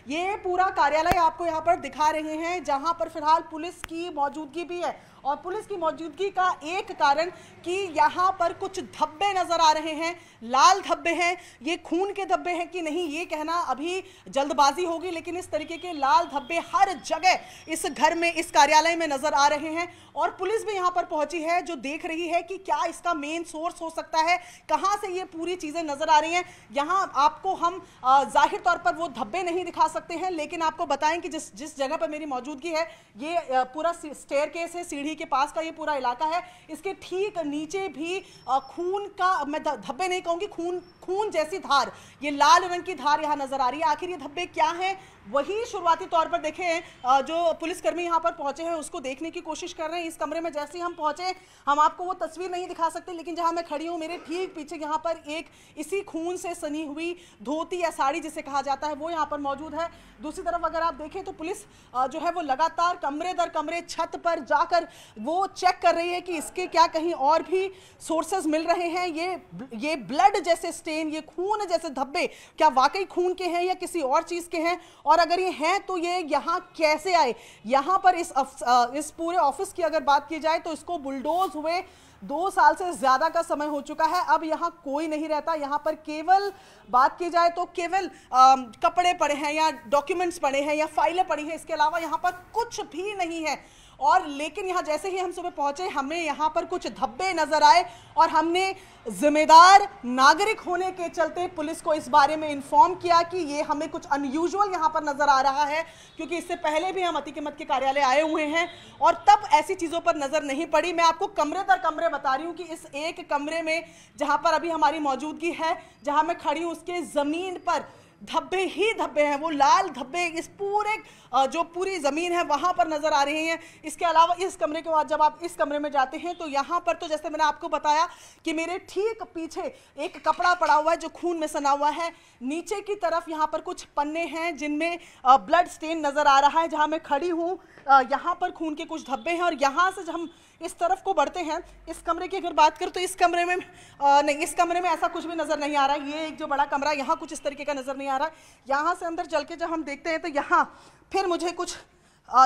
ये पूरा कार्यालय आपको यहाँ पर दिखा रहे हैं, जहाँ पर फिलहाल पुलिस की मौजूदगी भी है। और पुलिस की मौजूदगी का एक कारण कि यहाँ पर कुछ धब्बे नजर आ रहे हैं, लाल धब्बे हैं। ये खून के धब्बे हैं कि नहीं ये कहना अभी जल्दबाजी होगी, लेकिन इस तरीके के लाल धब्बे हर जगह इस घर में, इस कार्यालय में नजर आ रहे हैं। और पुलिस भी यहाँ पर पहुंची है, जो देख रही है कि क्या इसका मेन सोर्स हो सकता है, कहाँ से ये पूरी चीजें नजर आ रही हैं। यहाँ आपको हम जाहिर तौर पर वो धब्बे नहीं दिखा सकते हैं, लेकिन आपको बताएं कि जिस जगह पर मेरी मौजूदगी है, ये पूरा स्टेयरकेस है, सीढ़ी के पास का ये पूरा इलाका है। इसके ठीक नीचे भी खून का, मैं धब्बे नहीं कहूंगी, खून जैसी धार, ये लाल रंग की धार यहाँ नजर आ रही है। आखिर ये धब्बे क्या हैं, वही शुरुआती तौर पर देखें, जो पुलिसकर्मी यहाँ पर पहुंचे हैं उसको देखने की कोशिश कर रहे हैं। इस कमरे में जैसे ही हम पहुंचे, हम आपको वो तस्वीर नहीं दिखा सकते, लेकिन जहां मैं खड़ी हूं मेरे ठीक पीछे यहाँ पर एक इसी खून से सनी हुई धोती या साड़ी जिसे कहा जाता है, वो यहाँ पर मौजूद है। दूसरी तरफ अगर आप देखें तो पुलिस जो है वो लगातार कमरे दर कमरे, छत पर जाकर वो चेक कर रही है कि इसके क्या कहीं और भी सोर्सेज मिल रहे हैं। ये ब्लड जैसे स्टेन, ये खून जैसे धब्बे क्या वाकई खून के हैं या किसी और चीज के हैं, और अगर ये हैं तो ये यहाँ कैसे आए। यहाँ पर इस पूरे ऑफिस की अगर बात की जाए तो इसको बुलडोज हुए 2 साल से ज्यादा का समय हो चुका है। अब यहाँ कोई नहीं रहता। यहाँ पर केवल बात की जाए तो केवल कपड़े पड़े हैं या डॉक्यूमेंट्स पड़े हैं या फाइलें पड़ी हैं, इसके अलावा यहाँ पर कुछ भी नहीं है। और लेकिन यहाँ जैसे ही हम सुबह पहुंचे, हमें यहाँ पर कुछ धब्बे नजर आए और हमने जिम्मेदार नागरिक होने के चलते पुलिस को इस बारे में इन्फॉर्म किया कि ये हमें कुछ अनयूजुअल यहाँ पर नजर आ रहा है, क्योंकि इससे पहले भी हम अतिक्रमण के कार्यालय आए हुए हैं और तब ऐसी चीजों पर नजर नहीं पड़ी। मैं आपको कमरे दर कमरे बता रही हूँ कि इस एक कमरे में जहां पर अभी हमारी मौजूदगी है, जहां मैं खड़ी हूँ, उसके जमीन पर धब्बे ही धब्बे हैं। वो लाल धब्बे इस पूरे जो पूरी जमीन है वहां पर नजर आ रहे हैं। इसके अलावा इस कमरे के बाद जब आप इस कमरे में जाते हैं तो यहाँ पर तो जैसे मैंने आपको बताया कि मेरे ठीक पीछे एक कपड़ा पड़ा हुआ है जो खून में सना हुआ है। नीचे की तरफ यहाँ पर कुछ पन्ने हैं जिनमें ब्लड स्टेन नजर आ रहा है। जहाँ मैं खड़ी हूँ यहाँ पर खून के कुछ धब्बे हैं। और यहाँ से जब हम इस तरफ को बढ़ते हैं, इस कमरे की अगर बात करूं तो इस कमरे में नहीं, इस कमरे में ऐसा कुछ भी नजर नहीं आ रहा है। ये एक जो बड़ा कमरा, यहाँ कुछ इस तरीके का नजर नहीं आ रहा है। यहाँ से अंदर चल के जब हम देखते हैं तो यहाँ फिर मुझे कुछ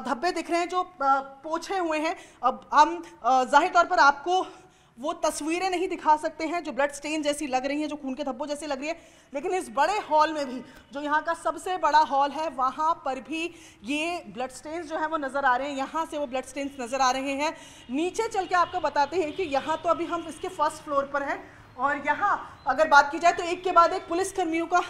धब्बे दिख रहे हैं जो पोछे हुए हैं। अब हम जाहिर तौर पर आपको वो तस्वीरें नहीं दिखा सकते हैं जो ब्लड स्टेन जैसी लग रही हैं, जो खून के धब्बों जैसी लग रही है, लेकिन इस बड़े हॉल में भी, जो यहाँ का सबसे बड़ा हॉल है, वहाँ पर भी ये ब्लड स्टेन्स जो है वो नज़र आ रहे हैं। यहाँ से वो ब्लड स्टेन्स नज़र आ रहे हैं। नीचे चल के आपको बताते हैं कि यहाँ तो अभी हम इसके फर्स्ट फ्लोर पर हैं और यहाँ अगर बात की जाए तो एक के बाद एक पुलिसकर्मियों का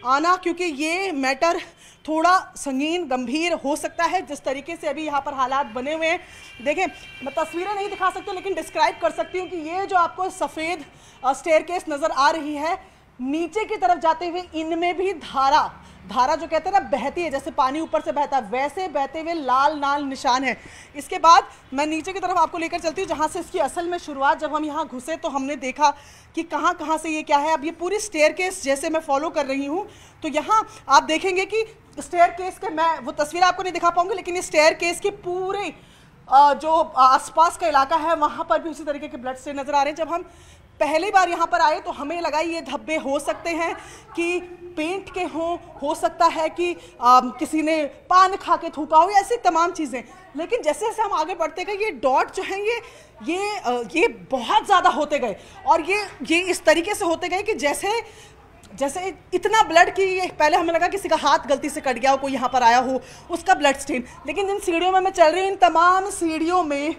आना, क्योंकि ये मैटर थोड़ा संगीन गंभीर हो सकता है जिस तरीके से अभी यहाँ पर हालात बने हुए हैं। देखें, मैं तस्वीरें नहीं दिखा सकती लेकिन डिस्क्राइब कर सकती हूँ कि ये जो आपको सफ़ेद स्टेयरकेस नज़र आ रही है, नीचे की तरफ जाते हुए इनमें भी धारा जो कहते हैं ना बहती है, जैसे पानी ऊपर से बहता है, वैसे बहते हुए लाल लाल निशान है। इसके बाद मैं नीचे की तरफ आपको लेकर चलती हूँ जहाँ से इसकी असल में शुरुआत, जब हम यहाँ घुसे तो हमने देखा कि कहाँ से ये क्या है। अब ये पूरी स्टेयरकेस जैसे मैं फॉलो कर रही हूँ तो यहाँ आप देखेंगे कि स्टेयरकेस के, मैं वो तस्वीर आपको नहीं दिखा पाऊंगी, लेकिन ये स्टेयरकेस के पूरे जो आसपास का इलाका है वहाँ पर भी उसी तरीके के ब्लड स्टेन नज़र आ रहे हैं। जब हम पहली बार यहाँ पर आए तो हमें लगा ये धब्बे हो सकते हैं कि पेंट के हो सकता है कि किसी ने पान खा के थूका हो, ऐसी तमाम चीज़ें। लेकिन जैसे जैसे हम आगे बढ़ते गए ये डॉट जो हैं ये बहुत ज़्यादा होते गए और ये इस तरीके से होते गए कि जैसे इतना ब्लड की पहले हमें लगा किसी का हाथ गलती से कट गया हो, कोई यहाँ पर आया हो, उसका ब्लड स्टेन। लेकिन जिन सीढ़ियों में मैं चल रही हूँ, इन तमाम सीढ़ियों में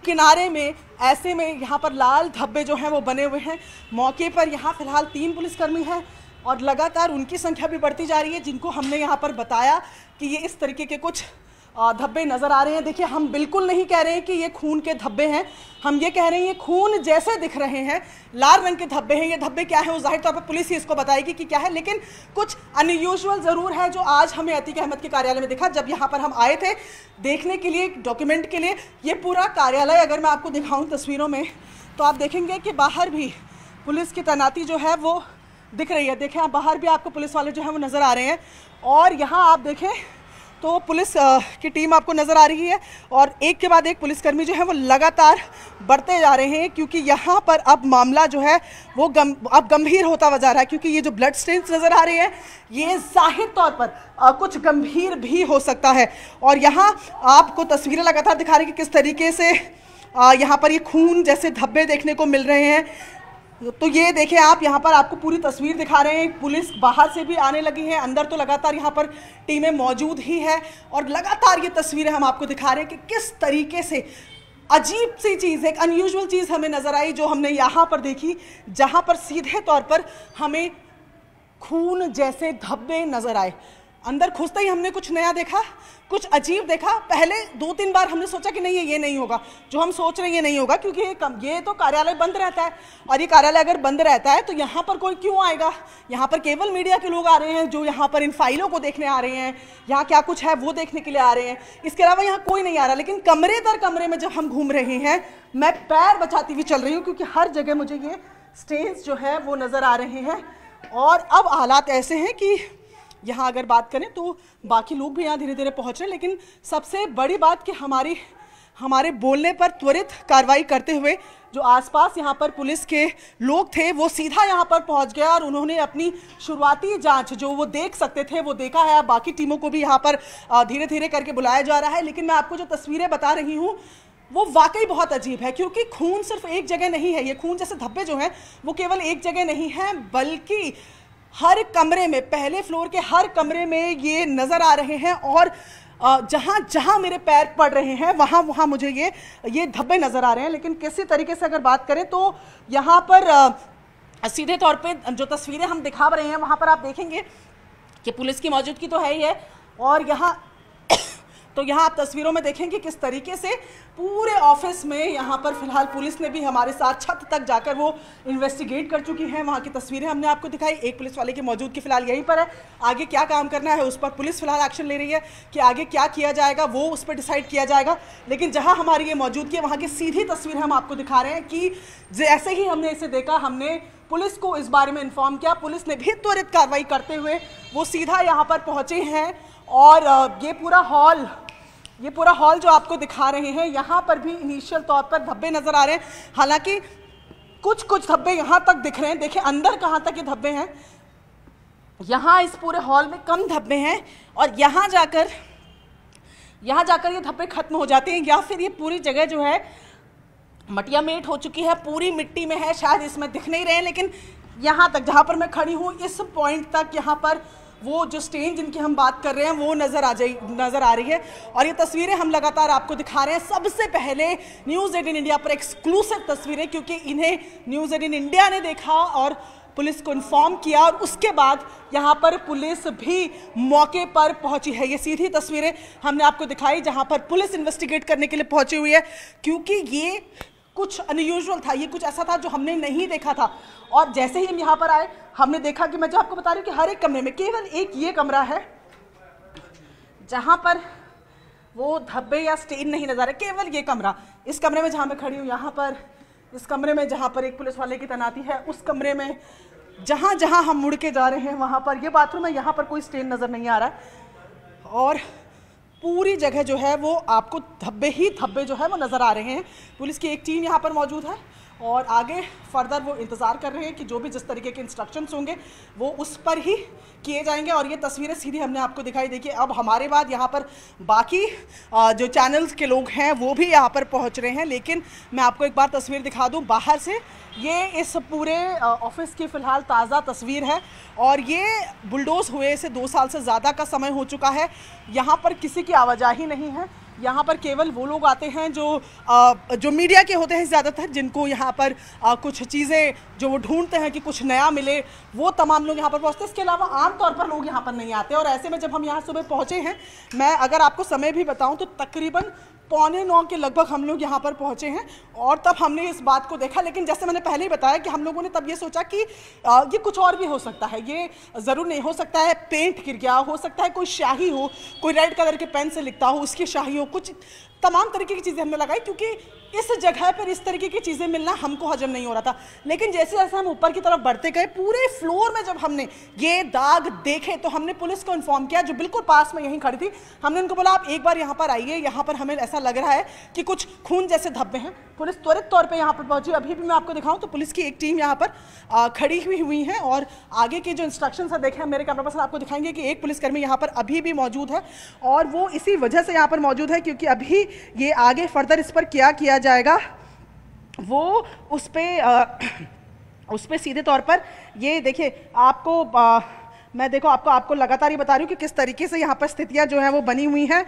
किनारे में ऐसे में यहाँ पर लाल धब्बे जो हैं वो बने हुए हैं। मौके पर यहाँ फिलहाल 3 पुलिसकर्मी हैं और लगातार उनकी संख्या भी बढ़ती जा रही है, जिनको हमने यहाँ पर बताया कि ये इस तरीके के कुछ धब्बे नज़र आ रहे हैं। देखिए, हम बिल्कुल नहीं कह रहे हैं कि ये खून के धब्बे हैं, हम ये कह रहे हैं ये खून जैसे दिख रहे हैं, लाल रंग के धब्बे हैं। ये धब्बे क्या है वो जाहिर तौर पर पुलिस ही इसको बताएगी कि क्या है, लेकिन कुछ अनयूजुअल ज़रूर है जो आज हमें अतीक अहमद के कार्यालय में दिखा। जब यहाँ पर हम आए थे देखने के लिए, डॉक्यूमेंट के लिए, ये पूरा कार्यालय अगर मैं आपको दिखाऊँ तस्वीरों में तो आप देखेंगे कि बाहर भी पुलिस की तैनाती जो है वो दिख रही है। देखें, बाहर भी आपको पुलिस वाले जो हैं वो नज़र आ रहे हैं। और यहाँ आप देखें तो पुलिस की टीम आपको नज़र आ रही है और एक के बाद एक पुलिसकर्मी जो है वो लगातार बढ़ते जा रहे हैं, क्योंकि यहाँ पर अब मामला जो है वो अब गंभीर होता हुआ जा रहा है, क्योंकि ये जो ब्लड स्टेन्स नज़र आ रहे हैं ये जाहिर तौर पर कुछ गंभीर भी हो सकता है। और यहाँ आपको तस्वीरें लगातार दिखा रही हैं कि किस तरीके से यहाँ पर ये खून जैसे धब्बे देखने को मिल रहे हैं। तो ये देखें आप, यहाँ पर आपको पूरी तस्वीर दिखा रहे हैं। पुलिस बाहर से भी आने लगी है, अंदर तो लगातार यहाँ पर टीमें मौजूद ही है और लगातार ये तस्वीरें हम आपको दिखा रहे हैं कि किस तरीके से अजीब सी चीज़, एक अनयूजुअल चीज़ हमें नज़र आई जो हमने यहाँ पर देखी, जहाँ पर सीधे तौर पर हमें खून जैसे धब्बे नज़र आए। अंदर घुसते ही हमने कुछ नया देखा, कुछ अजीब देखा। पहले 2-3 बार हमने सोचा कि नहीं ये नहीं होगा, जो हम सोच रहे हैं ये नहीं होगा, क्योंकि ये तो कार्यालय बंद रहता है और ये कार्यालय अगर बंद रहता है तो यहाँ पर कोई क्यों आएगा। यहाँ पर केवल मीडिया के लोग आ रहे हैं जो यहाँ पर इन फाइलों को देखने आ रहे हैं, यहाँ क्या कुछ है वो देखने के लिए आ रहे हैं, इसके अलावा यहाँ कोई नहीं आ रहा। लेकिन कमरे दर कमरे में जब हम घूम रहे हैं, मैं पैर बचाती हुई चल रही हूँ, क्योंकि हर जगह मुझे ये स्टेन्स जो है वो नज़र आ रहे हैं। और अब हालात ऐसे हैं कि यहाँ अगर बात करें तो बाकी लोग भी यहाँ धीरे धीरे पहुँच रहे हैं, लेकिन सबसे बड़ी बात कि हमारे बोलने पर त्वरित कार्रवाई करते हुए जो आसपास यहाँ पर पुलिस के लोग थे वो सीधा यहाँ पर पहुँच गया और उन्होंने अपनी शुरुआती जांच जो वो देख सकते थे वो देखा है। बाकी टीमों को भी यहाँ पर धीरे धीरे करके बुलाया जा रहा है। लेकिन मैं आपको जो तस्वीरें बता रही हूँ वो वाकई बहुत अजीब है, क्योंकि खून सिर्फ एक जगह नहीं है। ये खून जैसे धब्बे जो हैं वो केवल एक जगह नहीं है, बल्कि हर कमरे में, पहले फ्लोर के हर कमरे में ये नज़र आ रहे हैं। और जहाँ जहाँ मेरे पैर पड़ रहे हैं वहाँ वहाँ मुझे ये धब्बे नज़र आ रहे हैं। लेकिन किसी तरीके से अगर बात करें तो यहाँ पर सीधे तौर पे जो तस्वीरें हम दिखा रहे हैं वहाँ पर आप देखेंगे कि पुलिस की मौजूदगी तो है ही है। और यहाँ आप तस्वीरों में देखेंगे किस तरीके से पूरे ऑफिस में यहाँ पर फिलहाल पुलिस ने भी हमारे साथ छत तक जाकर वो इन्वेस्टिगेट कर चुकी हैं। वहाँ की तस्वीरें हमने आपको दिखाई। एक पुलिस वाले की मौजूदगी फिलहाल यहीं पर है। आगे क्या काम करना है उस पर पुलिस फिलहाल एक्शन ले रही है कि आगे क्या किया जाएगा वो उस पर डिसाइड किया जाएगा। लेकिन जहाँ हमारी ये मौजूदगी है वहाँ की सीधी तस्वीर हम आपको दिखा रहे हैं कि जैसे ही हमने इसे देखा हमने पुलिस को इस बारे में इन्फॉर्म किया। पुलिस ने भी त्वरित कार्रवाई करते हुए वो सीधा यहाँ पर पहुँचे हैं। और ये पूरा हॉल जो आपको दिखा रहे हैं यहाँ पर भी इनिशियल तौर पर धब्बे नज़र आ रहे हैं। हालांकि कुछ धब्बे यहाँ तक दिख रहे हैं। देखिए अंदर कहाँ तक ये धब्बे हैं। यहाँ इस पूरे हॉल में कम धब्बे हैं और यहाँ जाकर ये धब्बे खत्म हो जाते हैं, या फिर ये पूरी जगह जो है मटिया मेट हो चुकी है, पूरी मिट्टी में है। शायद इसमें दिख नहीं रहे हैं, लेकिन यहाँ तक जहाँ पर मैं खड़ी हूँ इस पॉइंट तक यहाँ पर वो जो स्टेन जिनकी हम बात कर रहे हैं वो नज़र आ रही है। और ये तस्वीरें हम लगातार आपको दिखा रहे हैं। सबसे पहले न्यूज़ 18 इंडिया पर एक्सक्लूसिव तस्वीरें, क्योंकि इन्हें न्यूज़ 18 इंडिया ने देखा और पुलिस को इन्फॉर्म किया और उसके बाद यहाँ पर पुलिस भी मौके पर पहुँची है। ये सीधी तस्वीरें हमने आपको दिखाई जहाँ पर पुलिस इन्वेस्टिगेट करने के लिए पहुँची हुई है, क्योंकि ये कुछ अनयूजुअल था, ये कुछ ऐसा था जो हमने नहीं देखा था। और जैसे ही हम यहाँ पर आए हमने देखा कि मैं जो आपको बता रही हूँ कि हर एक कमरे में केवल एक ये कमरा है जहाँ पर वो धब्बे या स्टेन नहीं नजर आ रहे, केवल ये कमरा। इस कमरे में जहाँ मैं खड़ी हूँ यहाँ पर, इस कमरे में जहाँ पर एक पुलिस वाले की तैनाती है, उस कमरे में जहाँ जहाँ हम मुड़ के जा रहे हैं वहाँ पर, ये बाथरूम है, यहाँ पर कोई स्टेन नज़र नहीं आ रहा है। और पूरी जगह जो है वो आपको धब्बे ही धब्बे जो है वो नज़र आ रहे हैं। पुलिस की एक टीम यहाँ पर मौजूद है और आगे फर्दर वो इंतज़ार कर रहे हैं कि जो भी जिस तरीके के इंस्ट्रक्शंस होंगे वो उस पर ही किए जाएंगे। और ये तस्वीरें सीधी हमने आपको दिखाई। देखिए अब हमारे बाद यहाँ पर बाकी जो चैनल्स के लोग हैं वो भी यहाँ पर पहुँच रहे हैं। लेकिन मैं आपको एक बार तस्वीर दिखा दूँ बाहर से। ये इस पूरे ऑफिस की फ़िलहाल ताज़ा तस्वीर है और ये बुलडोज़ हुए से 2 साल से ज़्यादा का समय हो चुका है। यहाँ पर किसी की आवाजाही नहीं है। यहाँ पर केवल वो लोग आते हैं जो मीडिया के होते हैं ज़्यादातर, जिनको यहाँ पर कुछ चीज़ें जो वो ढूंढते हैं कि कुछ नया मिले, वो तमाम लोग यहाँ पर पहुँचते हैं। इसके अलावा आमतौर पर लोग यहाँ पर नहीं आते। और ऐसे में जब हम यहाँ सुबह पहुँचे हैं, मैं अगर आपको समय भी बताऊँ तो तकरीबन 9:15 के लगभग हम लोग यहाँ पर पहुँचे हैं और तब हमने इस बात को देखा। लेकिन जैसे मैंने पहले ही बताया कि हम लोगों ने तब ये सोचा कि ये कुछ और भी हो सकता है, ये ज़रूर नहीं हो सकता है पेंट गिर गया, हो सकता है कोई स्याही हो, कोई रेड कलर के पेन से लिखता हो उसकी स्याही हो, कुछ तमाम तरीके की चीज़ें हमने लगाई क्योंकि इस जगह पर इस तरीके की चीज़ें मिलना हमको हजम नहीं हो रहा था। लेकिन जैसे जैसे हम ऊपर की तरफ बढ़ते गए, पूरे फ्लोर में जब हमने ये दाग देखे तो हमने पुलिस को इन्फॉर्म किया, जो बिल्कुल पास में यहीं खड़ी थी। हमने उनको बोला आप एक बार यहाँ पर आइए, यहाँ पर हमें ऐसा लग रहा है कि कुछ खून जैसे धब्बे हैं। पुलिस त्वरित तौर पर यहाँ पर पहुंची। अभी भी मैं आपको दिखाऊँ तो पुलिस की एक टीम यहाँ पर खड़ी हुई है और आगे के जो इंस्ट्रक्शंस है देखें, मेरे कैमरा पर्सन आपको दिखाएंगे कि एक पुलिसकर्मी यहाँ पर अभी भी मौजूद है और वो इसी वजह से यहाँ पर मौजूद है क्योंकि अभी ये आगे फर्दर इस पर क्या किया जाएगा वो उस पे सीधे तौर पर ये देखिए आपको मैं देखो आपको लगातार ये बता रही हूँ कि किस तरीके से यहाँ पर स्थितियाँ जो हैं वो बनी हुई हैं।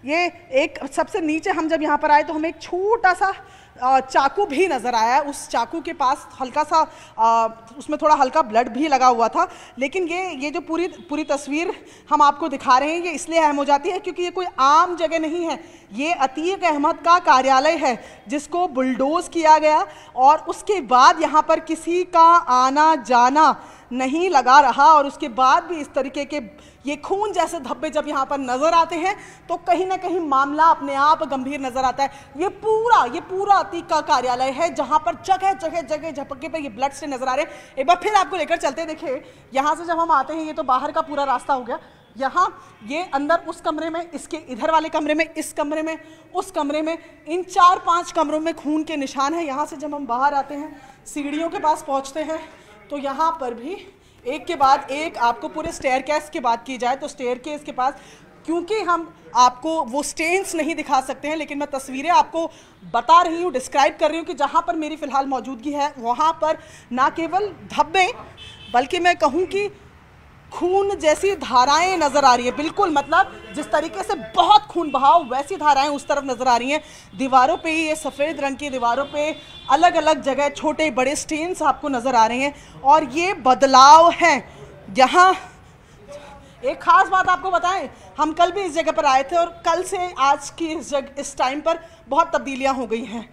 ये एक सबसे नीचे हम जब यहाँ पर आए तो हमें एक छोटा सा चाकू भी नज़र आया। उस चाकू के पास हल्का सा उसमें थोड़ा हल्का ब्लड भी लगा हुआ था। लेकिन ये जो पूरी तस्वीर हम आपको दिखा रहे हैं ये इसलिए अहम हो जाती है क्योंकि ये कोई आम जगह नहीं है, ये अतीक अहमद का कार्यालय है जिसको बुलडोज किया गया और उसके बाद यहाँ पर किसी का आना जाना नहीं लगा रहा और उसके बाद भी इस तरीके के ये खून जैसे धब्बे जब यहाँ पर नजर आते हैं तो कहीं ना कहीं मामला अपने आप गंभीर नजर आता है। ये पूरा अतीक का कार्यालय है जहाँ पर जगह झपके पे ये ब्लड से नजर आ रहे हैं। एक बार फिर आपको लेकर चलते, देखिए यहाँ से जब हम आते हैं ये तो बाहर का पूरा रास्ता हो गया, यहाँ ये अंदर उस कमरे में, इसके इधर वाले कमरे में, इस कमरे में, उस कमरे में, इन 4-5 कमरों में खून के निशान हैं। यहाँ से जब हम बाहर आते हैं सीढ़ियों के पास पहुँचते हैं तो यहाँ पर भी एक के बाद एक आपको पूरे स्टेयरकेस की बात की जाए तो स्टेयरकेस के पास, क्योंकि हम आपको वो स्टेन्स नहीं दिखा सकते हैं लेकिन मैं तस्वीरें आपको बता रही हूँ, डिस्क्राइब कर रही हूँ कि जहाँ पर मेरी फ़िलहाल मौजूदगी है वहाँ पर ना केवल धब्बे बल्कि मैं कहूँ कि खून जैसी धाराएं नज़र आ रही है। बिल्कुल मतलब जिस तरीके से बहुत खून बहाव वैसी धाराएं उस तरफ नज़र आ रही हैं। दीवारों पे ये सफ़ेद रंग की दीवारों पे अलग अलग जगह छोटे बड़े स्टेन्स आपको नज़र आ रहे हैं और ये बदलाव हैं। यहाँ एक ख़ास बात आपको बताएं, हम कल भी इस जगह पर आए थे और कल से आज की इस टाइम पर बहुत तब्दीलियाँ हो गई हैं।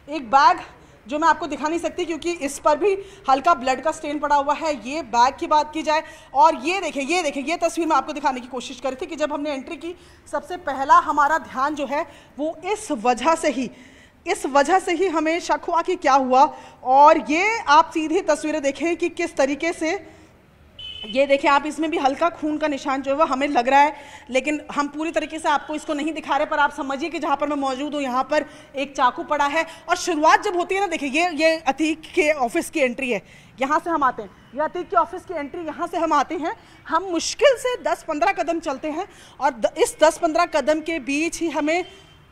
एक बैग जो मैं आपको दिखा नहीं सकती क्योंकि इस पर भी हल्का ब्लड का स्टेन पड़ा हुआ है, ये बैग की बात की जाए और ये देखें ये तस्वीर मैं आपको दिखाने की कोशिश कर रही थी कि जब हमने एंट्री की सबसे पहला हमारा ध्यान जो है वो इस वजह से ही हमें शक हुआ कि क्या हुआ। और ये आप सीधी तस्वीरें देखें कि किस तरीके से, ये देखें आप, इसमें भी हल्का खून का निशान जो है वो हमें लग रहा है लेकिन हम पूरी तरीके से आपको इसको नहीं दिखा रहे, पर आप समझिए कि जहाँ पर मैं मौजूद हूँ यहाँ पर एक चाकू पड़ा है। और शुरुआत जब होती है ना, देखिए ये अतीक के ऑफिस की एंट्री है, यहाँ से हम आते हैं, ये अतीक के ऑफिस की एंट्री, यहाँ से हम आते हैं, हम मुश्किल से 10-15 कदम चलते हैं और इस 10-15 कदम के बीच ही हमें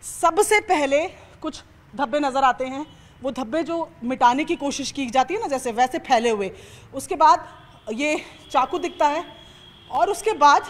सबसे पहले कुछ धब्बे नज़र आते हैं। वो धब्बे जो मिटाने की कोशिश की जाती है ना जैसे वैसे फैले हुए, उसके बाद ये चाकू दिखता है और उसके बाद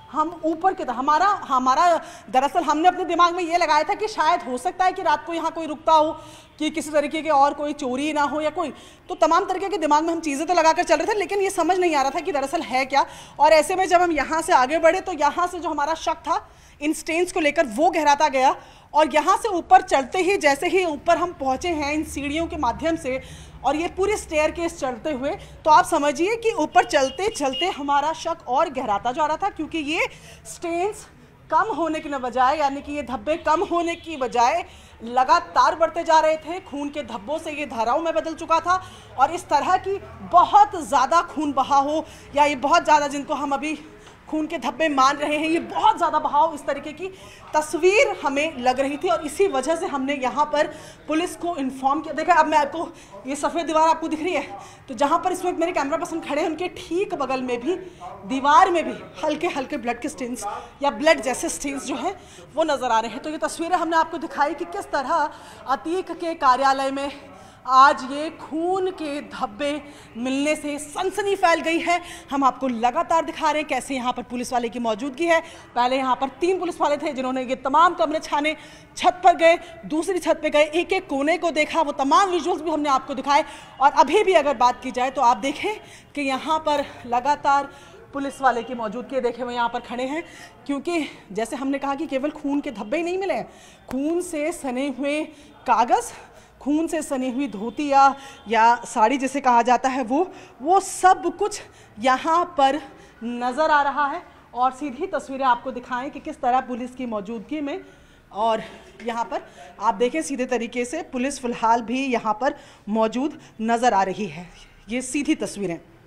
हम ऊपर के हमारा दरअसल हमने अपने दिमाग में ये लगाया था कि शायद हो सकता है कि रात को यहाँ कोई रुकता हो, कि किसी तरीके के और कोई चोरी ना हो या कोई, तो तमाम तरीके के दिमाग में हम चीज़ें तो लगाकर चल रहे थे लेकिन ये समझ नहीं आ रहा था कि दरअसल है क्या। और ऐसे में जब हम यहाँ से आगे बढ़े तो यहाँ से जो हमारा शक था इन स्टेन्स को लेकर वो गहराता गया और यहाँ से ऊपर चढ़ते ही जैसे ही ऊपर हम पहुँचे हैं इन सीढ़ियों के माध्यम से और ये पूरे स्टेयरकेस चढ़ते हुए, तो आप समझिए कि ऊपर चलते चलते हमारा शक और गहराता जा रहा था क्योंकि ये स्टेन्स कम होने की बजाय, यानी कि ये धब्बे कम होने की बजाय लगातार बढ़ते जा रहे थे। खून के धब्बों से ये धाराओं में बदल चुका था और इस तरह की बहुत ज़्यादा खून बहा हो या ये बहुत ज़्यादा, जिनको हम अभी खून के धब्बे मान रहे हैं, ये बहुत ज़्यादा बहाव, इस तरीके की तस्वीर हमें लग रही थी और इसी वजह से हमने यहाँ पर पुलिस को इन्फॉर्म किया। देखा अब मैं आपको, ये सफ़ेद दीवार आपको दिख रही है, तो जहाँ पर इस वक्त मेरे कैमरा पर्सन खड़े हैं उनके ठीक बगल में भी दीवार में भी हल्के हल्के ब्लड के स्टेन्स या ब्लड जैसे स्टेन्स जो हैं वो नज़र आ रहे हैं। तो ये तस्वीरें हमने आपको दिखाई कि किस तरह अतीक के कार्यालय में आज ये खून के धब्बे मिलने से सनसनी फैल गई है। हम आपको लगातार दिखा रहे हैं कैसे यहाँ पर पुलिस वाले की मौजूदगी है। पहले यहाँ पर 3 पुलिस वाले थे जिन्होंने ये तमाम कमरे छाने, छत पर गए, दूसरी छत पे गए, एक एक कोने को देखा, वो तमाम विजुअल्स भी हमने आपको दिखाए। और अभी भी अगर बात की जाए तो आप देखें कि यहाँ पर लगातार पुलिस वाले की मौजूदगी देखे हुए यहाँ पर खड़े हैं, क्योंकि जैसे हमने कहा कि केवल खून के धब्बे ही नहीं मिले हैं, खून से सने हुए कागज़, खून से सनी हुई धोती या साड़ी जिसे कहा जाता है वो सब कुछ यहाँ पर नज़र आ रहा है। और सीधी तस्वीरें आपको दिखाएं कि किस तरह पुलिस की मौजूदगी में, और यहाँ पर आप देखें सीधे तरीके से पुलिस फ़िलहाल भी यहाँ पर मौजूद नज़र आ रही है। ये सीधी तस्वीरें।